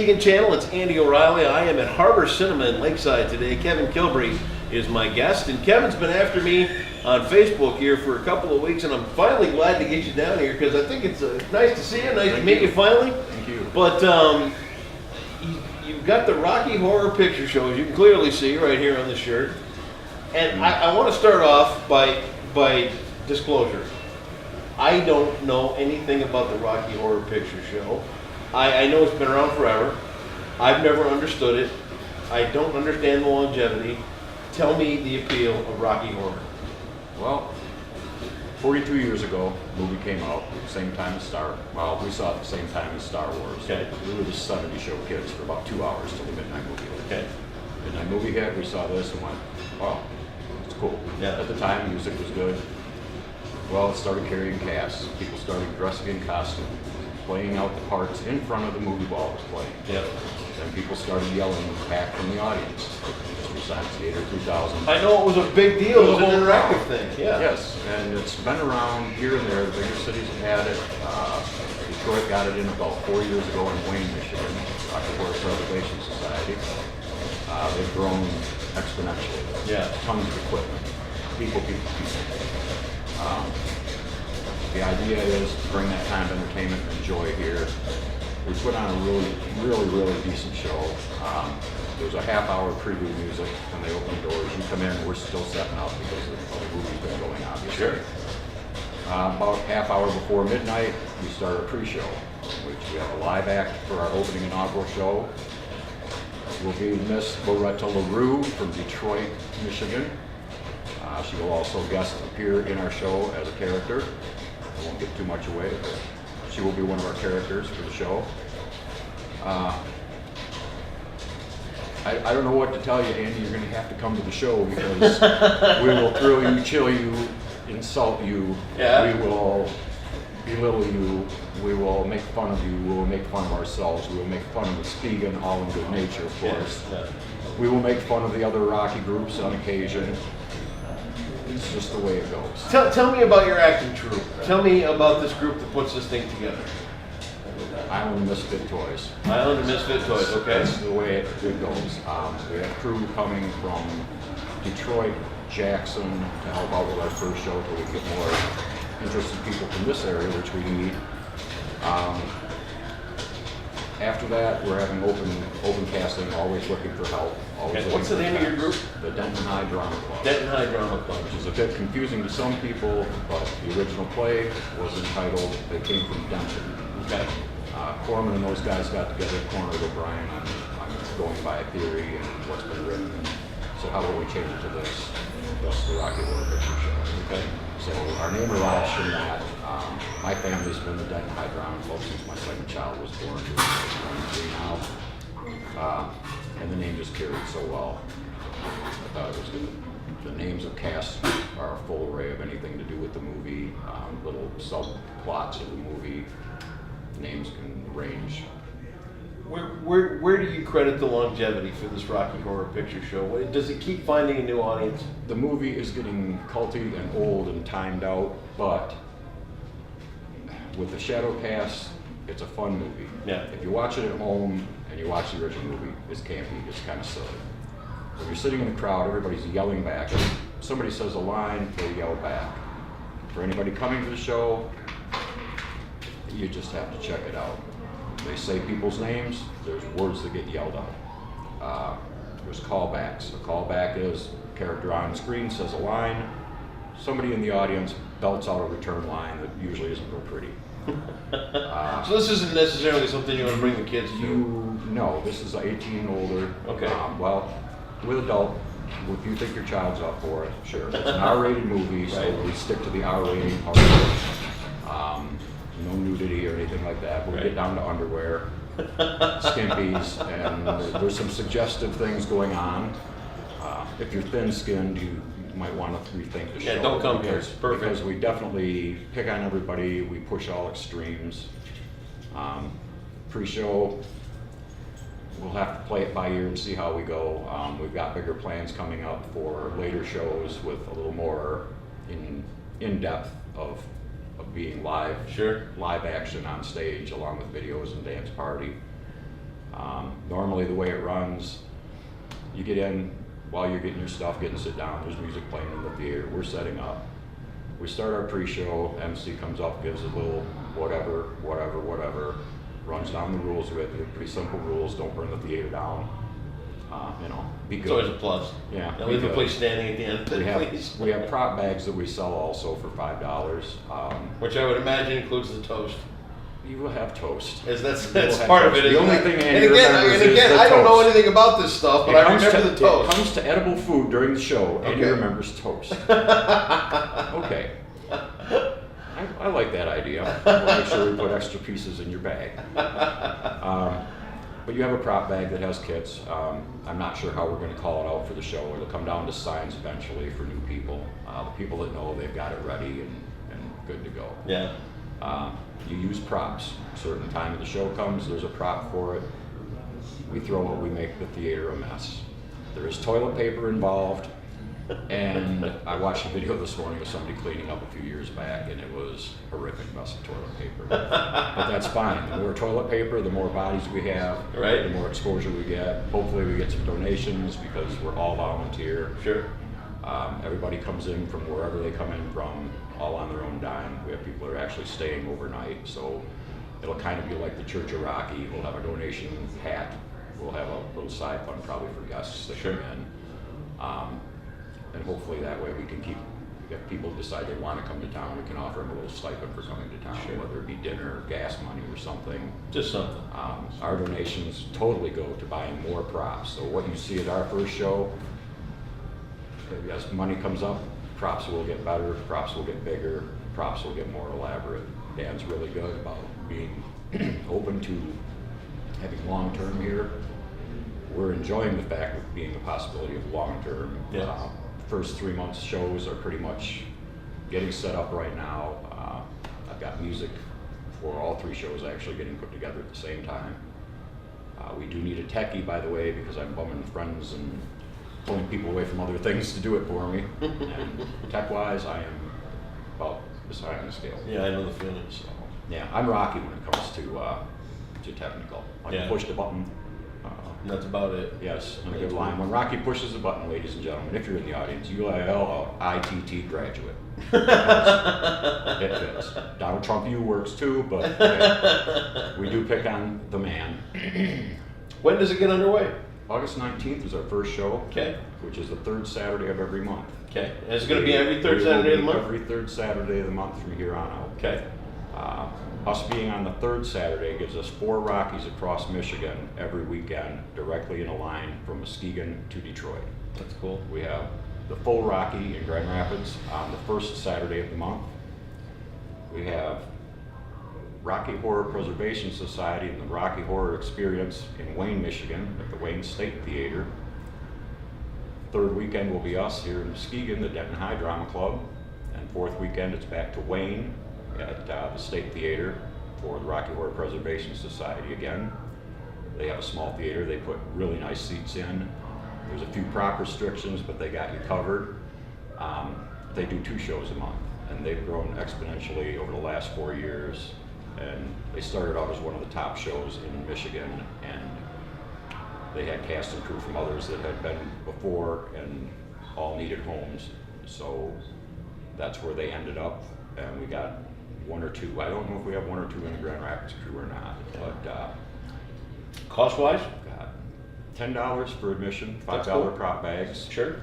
Muskegon channel. It's Andy O'Reilly. I am at Harbor Cinema in Lakeside today. Kevin Kilbry is my guest, and Kevin's been after me on Facebook here for a couple of weeks, and I'm finally glad to get you down here because I think it's nice to see you, nice to meet you finally. Thank you. But you've got the Rocky Horror Picture Show, as you can clearly see right here on the shirt. And I want to start off by disclosure. I don't know anything about the Rocky Horror Picture Show. I know it's been around forever. I've never understood it. I don't understand the longevity. Tell me the appeal of Rocky Horror. Well, 42 years ago, the movie came out, same time as we saw it at the same time as Star Wars. Okay. We were the 70 show kids for about 2 hours till the midnight movie. Okay. Midnight movie hit, we saw this and went, wow, it's cool. Yeah. At the time, music was good. Well, it started carrying casts. People started dressing in costume, playing out the parts in front of the movie while it was playing. Yeah. Then people started yelling back from the audience. Besides Theater 3000. I know it was a big deal. It was an interactive thing. Yeah. Yes, and it's been around here and there. The bigger cities have had it. Detroit got it in about 4 years ago in Wayne, Michigan, Rocky Horror Preservation Society. They've grown exponentially. Yeah. Tons of equipment. People. The idea is to bring that kind of entertainment and joy here. We put on a really decent show. There's a half-hour preview music when they open the doors. You come in, we're still setting up because the movie's been going, obviously. Sure. About half hour before midnight, we start a pre-show, which we have a live act for our opening inaugural show. Will be Miss Loretta LaRue from Detroit, Michigan. She will also guest appear in our show as a character. I won't give too much away, but she will be one of our characters for the show. I don't know what to tell you, Andy. You're going to have to come to the show because we will thrill you, chill you, insult you. Yeah. We will belittle you. We will make fun of you. We will make fun of ourselves. We will make fun of Muskegon, all in good nature, of course. Yeah. We will make fun of the other Rocky groups on occasion. It's just the way it goes. Tell me about your acting troupe. Tell me about this group that puts this thing together. Island Misfit Toys. Island Misfit Toys, okay. That's the way it goes. We have crew coming from Detroit, Jackson to help out with our first show till we get more interested people from this area, which we need. After that, we're having open casting, always looking for help. Okay. What's the name of your group? The Denton High Drama Club. Denton High Drama Club. Which is a bit confusing to some people, but the original play was entitled They Came from Denton. Okay. Corman and those guys got together, cornered O'Brien on going by a theory and what's been written. So how will we change it to this? Thus the Rocky Horror Picture Show. Okay. So our name arrives from that. My family's been the Denton High Drama Club since my second child was born. He's 23 now. And the name just carried so well. I thought it was good. The names of cast are a full array of anything to do with the movie, little subplots of the movie. Names can range. Where do you credit the longevity for this Rocky Horror Picture Show? Does it keep finding a new audience? The movie is getting culty and old and timed out, but with the Shadowcast, it's a fun movie. Yeah. If you watch it at home and you watch the original movie, it's campy, it's kind of silly. When you're sitting in the crowd, everybody's yelling back. If somebody says a line, they yell back. For anybody coming to the show, you just have to check it out. They say people's names, there's words that get yelled out. There's callbacks. A callback is a character on screen says a line, somebody in the audience belts out a return line that usually isn't real pretty. So this isn't necessarily something you want to bring the kids to? No, this is 18 and older. Okay. Well, with adult, if you think your child's up for it, sure. It's an R-rated movie, so Right. we stick to the R-rating part. No nudity or anything like that. We'll get down to underwear, skimpies, and there's some suggestive things going on. If you're thin-skinned, you might want to rethink the show. Yeah, don't come here. It's perfect. Because we definitely pick on everybody. We push all extremes. Pre-show, we'll have to play it by ear and see how we go. We've got bigger plans coming up for later shows with a little more in-depth of being live, Sure. live action on stage along with videos and dance party. Normally the way it runs, you get in, while you're getting your stuff, getting to sit down, there's music playing in the theater, we're setting up. We start our pre-show, MC comes up, gives a little whatever, runs down the rules with it, pretty simple rules, don't burn the theater down. Be good. It's always a plus. Yeah. Now leave the place standing at the end, please. We have prop bags that we sell also for $5. Which I would imagine includes the toast. You will have toast. That's have part of toast. it. The only thing Andy remembers is the I don't know toast. anything about this stuff, but I remember the toast. It comes to edible food during the show, and he Okay. remembers toast. Okay. I like that idea. We'll make sure we put extra pieces in your bag. But you have a prop bag that has kits. I'm not sure how we're going to call it out for the show. It'll come down to signs eventually for new people. The people that know they've got it ready and good to go. Yeah. You use props. A certain time of the show comes, there's a prop for it. We throw it, we make the theater a mess. There is toilet paper involved, and I watched a video this morning of somebody cleaning up a few years back, and it was a horrific mess of toilet paper. But that's fine. The more toilet paper, the more bodies we have, Right. the more exposure we get. Hopefully we get some donations because we're all volunteer. Sure. Everybody comes in from wherever they come in from, all on their own dime. We have people that are actually staying overnight, so it'll kind of be like the Church of Rocky. We'll have a donation hat. We'll have a little side fund probably for guests that Sure. come in. And hopefully that way we can keep, if people decide they want to come to town, we can offer them a little stipend for coming to town, Sure. whether it be dinner, gas money, or something. Just something. Our donations totally go to buying more props. So what you see at our first show, as money comes up, props will get better, props will get bigger, props will get more elaborate. Dan's really good about being open to having long-term here. We're enjoying the fact of being a possibility of long-term. Yeah. First 3 months shows are pretty much getting set up right now. I've got music for all 3 shows actually getting put together at the same time. We do need a techie, by the way, because I'm bumming friends and pulling people away from other things to do it for me. And tech-wise, I am about this high on the scale. Yeah, I know the feeling. So, yeah, I'm rocky when it comes to technical. I can push the button. That's about it. Yes, and a good line. When Rocky pushes the button, ladies and gentlemen, if you're in the audience, you are ITT graduate. It fits. Donald Trump U works too, but we do pick on the man. When does it get underway? August 19th is our first show, Okay. which is the 3rd Saturday of every month. Okay. And it's going to be every third We will Saturday of the be month? Every 3rd Saturday of the month from here on out. Okay. Us being on the 3rd Saturday gives us 4 Rockies across Michigan every weekend, directly in a line from Muskegon to Detroit. That's cool. We have the full Rocky in Grand Rapids on the 1st Saturday of the month. We have Rocky Horror Preservation Society and the Rocky Horror Experience in Wayne, Michigan at the Wayne State Theater. 3rd weekend will be us here in Muskegon, the Denton High Drama Club. And 4th weekend it's back to Wayne at the State Theater for the Rocky Horror Preservation Society again. They have a small theater, they put really nice seats in. There's a few prop restrictions, but they got you covered. They do 2 shows a month, and they've grown exponentially over the last 4 years. And they started out as one of the top shows in Michigan, and they had cast and crew from others that had been before and all needed homes. So that's where they ended up, and we got 1 or 2. I don't know if we have 1 or 2 in the Grand Rapids crew or not, but Cost-wise? got $10 for admission, $5 cool. prop bags. Sure.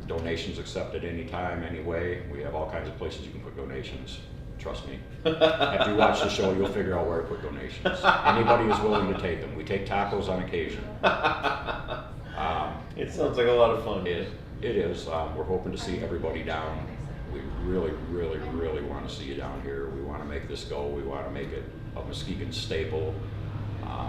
Donations accepted anytime, anyway. We have all kinds of places you can put donations. Trust me. After you watch the show, you'll figure out where to put donations. Anybody is willing to take them. We take tacos on occasion. It sounds like a lot of fun. It is. We're hoping to see everybody down. We really, really, really want to see you down here. We want to make this go. We want to make it a Muskegon staple.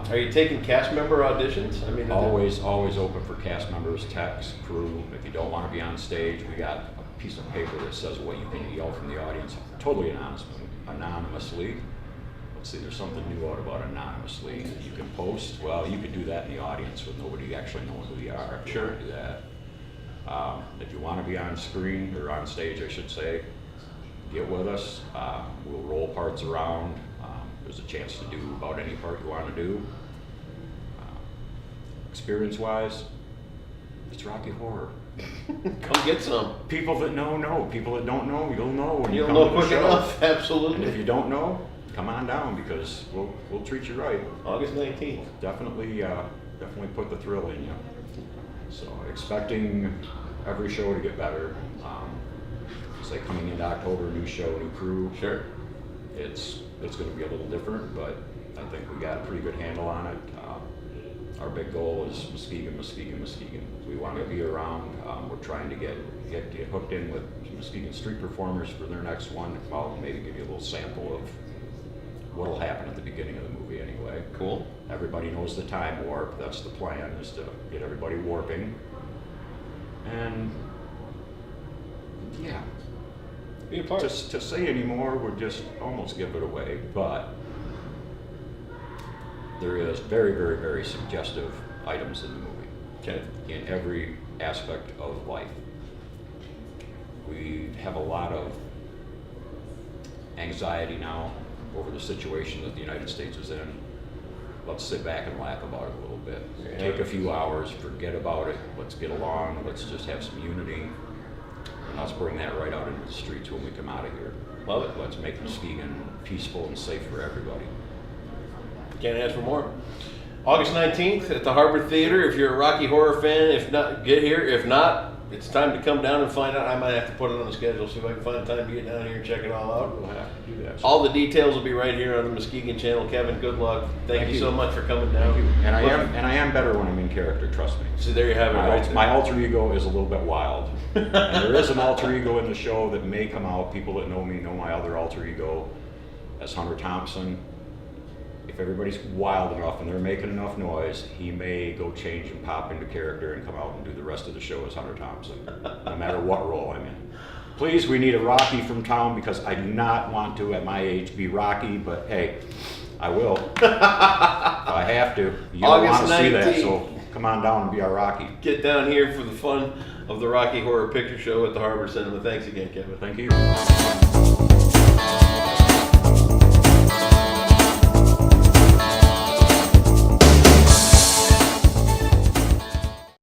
Are you taking cast member auditions? I mean, Always open for cast members, techs, crew. If you don't want to be on stage, we got a piece of paper that says what you can yell from the audience, totally anonymously. Let's see, there's something new out about anonymously. You can post. Well, you could do that in the audience with nobody actually knowing who you are. If you want to do that. If you want to be on screen or on stage, I should say, get with us. We'll roll parts around. There's a chance to do about any part you want to do. experience-wise, it's Rocky Horror. Come get some. People that know. People that don't know, you'll know when you You'll come know to the quick show. enough, And absolutely. if you don't know, come on down because we'll treat you right. August 19th. Definitely put the thrill in you. So expecting every show to get better. Say coming into October, new show, new crew. Sure. It's going to be a little different, but I think we got a pretty good handle on it. Our big goal is Muskegon. We want to be around. We're trying to get hooked in with Muskegon street performers for their next one. I'll maybe give you a little sample of what'll happen at the beginning of the movie anyway. Cool. Everybody knows the time warp. That's the plan, is to get everybody warping. And yeah, Be a part. to say any more would just almost give it away, but there is very, very, very suggestive items in the movie. Okay. In every aspect of life. We have a lot of anxiety now over the situation that the United States is in. Let's sit back and laugh about it a little bit. Yeah. Take a few hours, forget about it, let's get along, let's just have some unity, and let's bring that right out into the streets when we come out of here. Love it. Let's make Muskegon peaceful and safe for everybody. Can't ask for more. August 19th at the Harbor Theater. If you're a Rocky Horror fan, if not, get here. If not, it's time to come down and find out. I might have to put it on the schedule, see if I can find time to get down here and check it all out. We'll have to do that. All the details will be right here on the Muskegon channel. Kevin, good luck. Thank you so much for coming down. Thank you. And I Look, am better when I'm in character, trust me. See, there you have it right there. My alter ego is a little bit wild. And there is an alter ego in the show that may come out. People that know me know my other alter ego as Hunter Thompson. If everybody's wild enough and they're making enough noise, he may go change and pop into character and come out and do the rest of the show as Hunter Thompson, no matter what role I'm in. Please, we need a Rocky from town because I do not want to, at my age, be Rocky, but hey, I will. If I have to. You don't want to see that, so come on down and be our Rocky. Get down here for the fun of the Rocky Horror Picture Show at the Harbor Cinema. Thanks again, Kevin. Thank you.